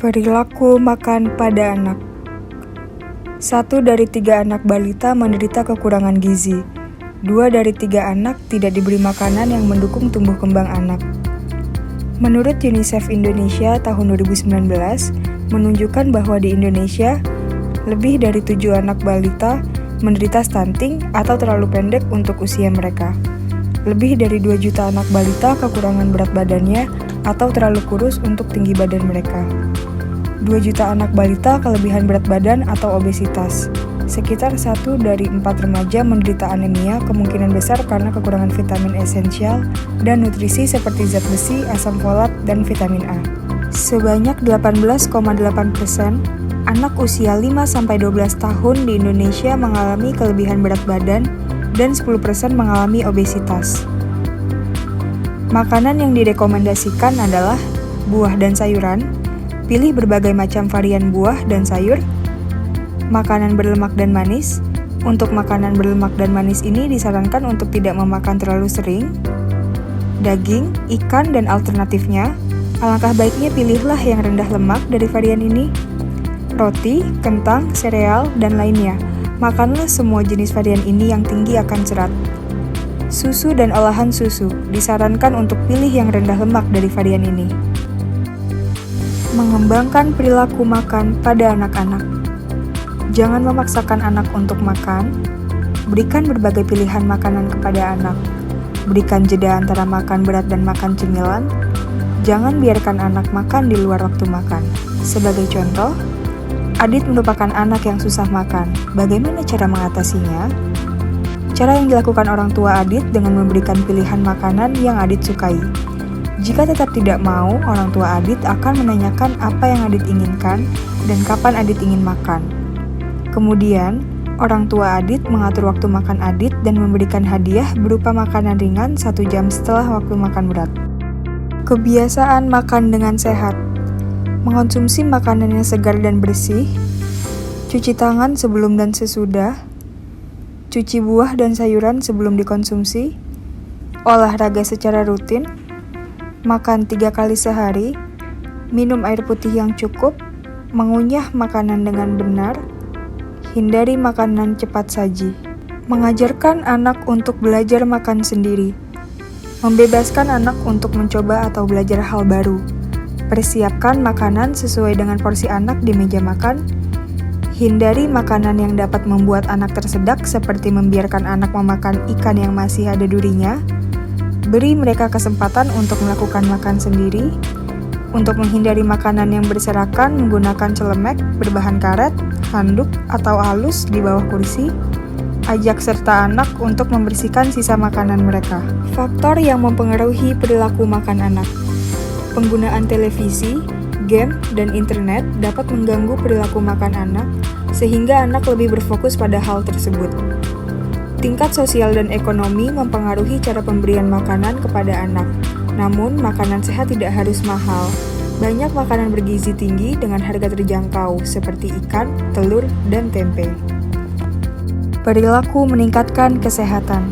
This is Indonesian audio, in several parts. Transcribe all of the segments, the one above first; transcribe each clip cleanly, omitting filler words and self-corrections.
Perilaku makan pada anak. 1 dari 3 anak balita menderita kekurangan gizi. 2 dari 3 anak tidak diberi makanan yang mendukung tumbuh kembang anak. Menurut UNICEF Indonesia tahun 2019, menunjukkan bahwa di Indonesia, lebih dari 7 anak balita menderita stunting atau terlalu pendek untuk usia mereka. Lebih dari 2 juta anak balita kekurangan berat badannya atau terlalu kurus untuk tinggi badan mereka. 2 juta anak balita kelebihan berat badan atau obesitas. Sekitar 1 dari 4 remaja menderita anemia, kemungkinan besar karena kekurangan vitamin esensial dan nutrisi seperti zat besi, asam folat, dan vitamin A. Sebanyak 18,8% anak usia 5-12 tahun di Indonesia mengalami kelebihan berat badan dan 10% mengalami obesitas. Makanan yang direkomendasikan adalah buah dan sayuran. Pilih berbagai macam varian buah dan sayur. Makanan berlemak dan manis. Untuk makanan berlemak dan manis ini disarankan untuk tidak memakan terlalu sering. Daging, ikan, dan alternatifnya. Alangkah baiknya pilihlah yang rendah lemak dari varian ini. Roti, kentang, sereal, dan lainnya. Makanlah semua jenis varian ini yang tinggi akan serat. Susu dan olahan susu. Disarankan untuk pilih yang rendah lemak dari varian ini. Mengembangkan perilaku makan pada anak-anak. Jangan memaksakan anak untuk makan. Berikan berbagai pilihan makanan kepada anak. Berikan jeda antara makan berat dan makan cemilan. Jangan biarkan anak makan di luar waktu makan. Sebagai contoh, Adit merupakan anak yang susah makan. Bagaimana cara mengatasinya? Cara yang dilakukan orang tua Adit dengan memberikan pilihan makanan yang Adit sukai. Jika tetap tidak mau, orang tua Adit akan menanyakan apa yang Adit inginkan dan kapan Adit ingin makan. Kemudian, orang tua Adit mengatur waktu makan Adit dan memberikan hadiah berupa makanan ringan 1 jam setelah waktu makan berat. Kebiasaan makan dengan sehat. Mengonsumsi makanan yang segar dan bersih. Cuci tangan sebelum dan sesudah. Cuci buah dan sayuran sebelum dikonsumsi. Olahraga secara rutin. Makan 3 kali sehari, minum air putih yang cukup, mengunyah makanan dengan benar, hindari makanan cepat saji. Mengajarkan anak untuk belajar makan sendiri. Membebaskan anak untuk mencoba atau belajar hal baru. Persiapkan makanan sesuai dengan porsi anak di meja makan. Hindari makanan yang dapat membuat anak tersedak seperti membiarkan anak memakan ikan yang masih ada durinya. Beri mereka kesempatan untuk melakukan makan sendiri. Untuk menghindari makanan yang berserakan, menggunakan celemek berbahan karet, handuk, atau halus di bawah kursi. Ajak serta anak untuk membersihkan sisa makanan mereka. Faktor yang mempengaruhi perilaku makan anak. Penggunaan televisi, game, dan internet dapat mengganggu perilaku makan anak, sehingga anak lebih berfokus pada hal tersebut. Tingkat sosial dan ekonomi mempengaruhi cara pemberian makanan kepada anak. Namun, makanan sehat tidak harus mahal. Banyak makanan bergizi tinggi dengan harga terjangkau, seperti ikan, telur, dan tempe. Perilaku meningkatkan kesehatan.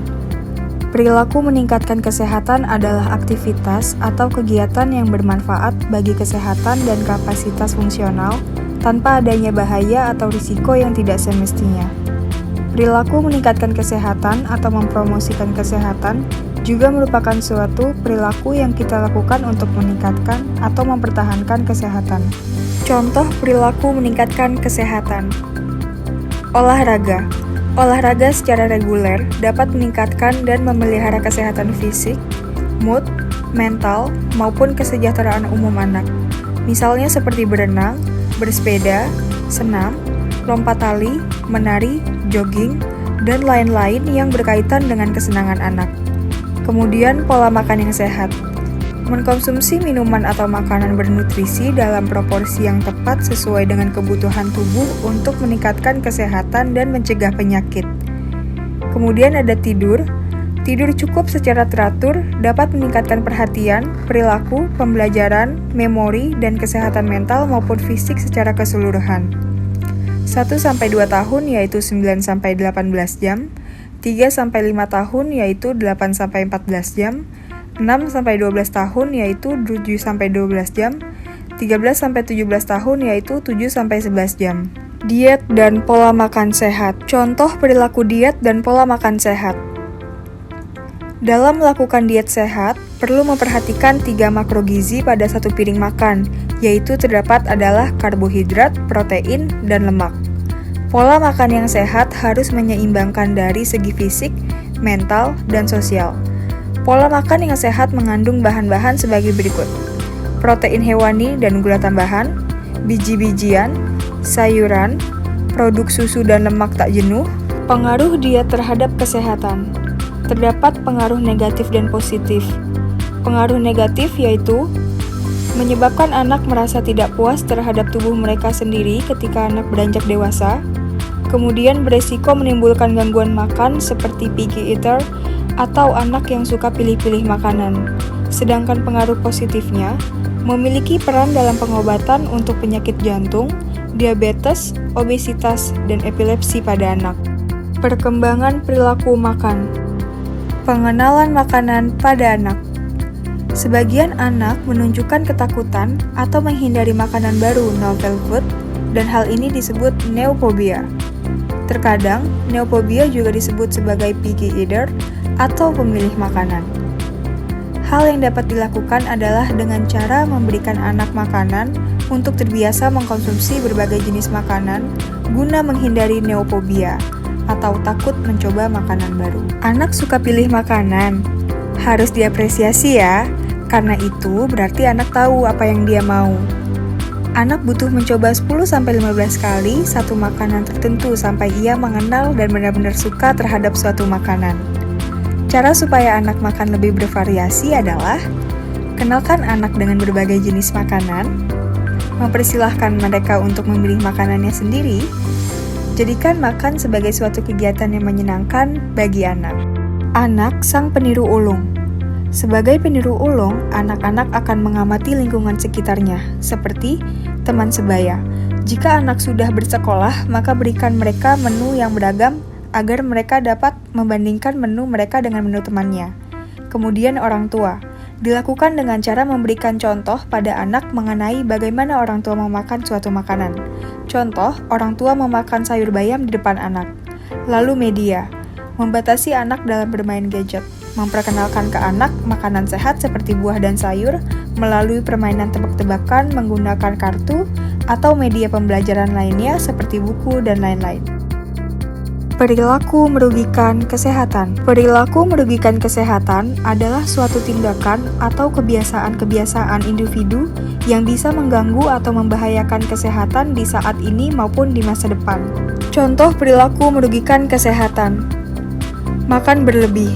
Perilaku meningkatkan kesehatan adalah aktivitas atau kegiatan yang bermanfaat bagi kesehatan dan kapasitas fungsional tanpa adanya bahaya atau risiko yang tidak semestinya. Perilaku meningkatkan kesehatan atau mempromosikan kesehatan juga merupakan suatu perilaku yang kita lakukan untuk meningkatkan atau mempertahankan kesehatan. Contoh perilaku meningkatkan kesehatan. Olahraga. Olahraga secara reguler dapat meningkatkan dan memelihara kesehatan fisik, mood, mental, maupun kesejahteraan umum anak. Misalnya seperti berenang, bersepeda, senam, lompat tali, menari, jogging, dan lain-lain yang berkaitan dengan kesenangan anak. Kemudian, pola makan yang sehat. Mengkonsumsi minuman atau makanan bernutrisi dalam proporsi yang tepat sesuai dengan kebutuhan tubuh untuk meningkatkan kesehatan dan mencegah penyakit. Kemudian ada tidur. Tidur cukup secara teratur dapat meningkatkan perhatian, perilaku, pembelajaran, memori, dan kesehatan mental maupun fisik secara keseluruhan. 1-2 tahun yaitu 9-18 jam, 3-5 tahun yaitu 8-14 jam, 6-12 tahun yaitu 7-12 jam, 13-17 tahun yaitu 7-11 jam. Diet dan pola makan sehat. Contoh perilaku diet dan pola makan sehat. Dalam melakukan diet sehat, perlu memperhatikan 3 makrogizi pada satu piring makan, yaitu terdapat adalah karbohidrat, protein, dan lemak. Pola makan yang sehat harus menyeimbangkan dari segi fisik, mental, dan sosial. Pola makan yang sehat mengandung bahan-bahan sebagai berikut: protein hewani dan gula tambahan, biji-bijian, sayuran, produk susu dan lemak tak jenuh. Pengaruh diet terhadap kesehatan. Terdapat pengaruh negatif dan positif. Pengaruh negatif yaitu menyebabkan anak merasa tidak puas terhadap tubuh mereka sendiri ketika anak beranjak dewasa, kemudian beresiko menimbulkan gangguan makan seperti picky eater atau anak yang suka pilih-pilih makanan. Sedangkan pengaruh positifnya memiliki peran dalam pengobatan untuk penyakit jantung, diabetes, obesitas, dan epilepsi pada anak. Perkembangan perilaku makan. Pengenalan makanan pada anak. Sebagian anak menunjukkan ketakutan atau menghindari makanan baru novel food, dan hal ini disebut neophobia. Terkadang, neophobia juga disebut sebagai picky eater atau pemilih makanan. Hal yang dapat dilakukan adalah dengan cara memberikan anak makanan untuk terbiasa mengkonsumsi berbagai jenis makanan guna menghindari neophobia atau takut mencoba makanan baru. Anak suka pilih makanan, harus diapresiasi ya, karena itu berarti anak tahu apa yang dia mau. Anak butuh mencoba 10-15 kali satu makanan tertentu sampai ia mengenal dan benar-benar suka terhadap suatu makanan. Cara supaya anak makan lebih bervariasi adalah kenalkan anak dengan berbagai jenis makanan, mempersilahkan mereka untuk memilih makanannya sendiri, jadikan makan sebagai suatu kegiatan yang menyenangkan bagi anak. Anak sang peniru ulung. Sebagai peniru ulung, anak-anak akan mengamati lingkungan sekitarnya, seperti teman sebaya. Jika anak sudah bersekolah, maka berikan mereka menu yang beragam agar mereka dapat membandingkan menu mereka dengan menu temannya. Kemudian orang tua. Dilakukan dengan cara memberikan contoh pada anak mengenai bagaimana orang tua memakan suatu makanan. Contoh, orang tua memakan sayur bayam di depan anak. Lalu media. Membatasi anak dalam bermain gadget. Memperkenalkan ke anak makanan sehat seperti buah dan sayur melalui permainan tebak-tebakan menggunakan kartu atau media pembelajaran lainnya seperti buku dan lain-lain. Perilaku merugikan kesehatan. Perilaku merugikan kesehatan adalah suatu tindakan atau kebiasaan-kebiasaan individu yang bisa mengganggu atau membahayakan kesehatan di saat ini maupun di masa depan. Contoh perilaku merugikan kesehatan. Makan berlebih.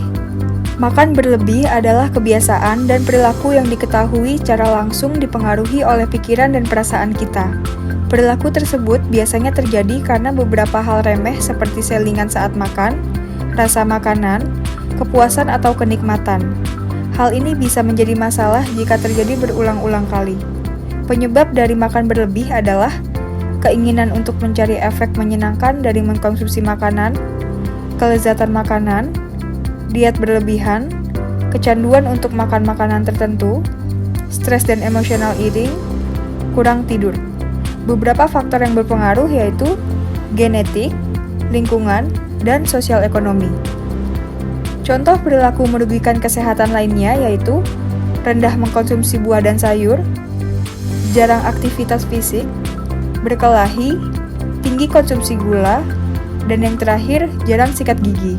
Makan berlebih adalah kebiasaan dan perilaku yang diketahui secara langsung dipengaruhi oleh pikiran dan perasaan kita. Perilaku tersebut biasanya terjadi karena beberapa hal remeh seperti selingan saat makan, rasa makanan, kepuasan atau kenikmatan. Hal ini bisa menjadi masalah jika terjadi berulang-ulang kali. Penyebab dari makan berlebih adalah keinginan untuk mencari efek menyenangkan dari mengkonsumsi makanan, kelezatan makanan, diet berlebihan, kecanduan untuk makan makanan tertentu, stres dan emotional eating, kurang tidur. Beberapa faktor yang berpengaruh yaitu genetik, lingkungan, dan sosial ekonomi. Contoh perilaku merugikan kesehatan lainnya yaitu rendah mengkonsumsi buah dan sayur, jarang aktivitas fisik, berkelahi, tinggi konsumsi gula, dan yang terakhir jarang sikat gigi.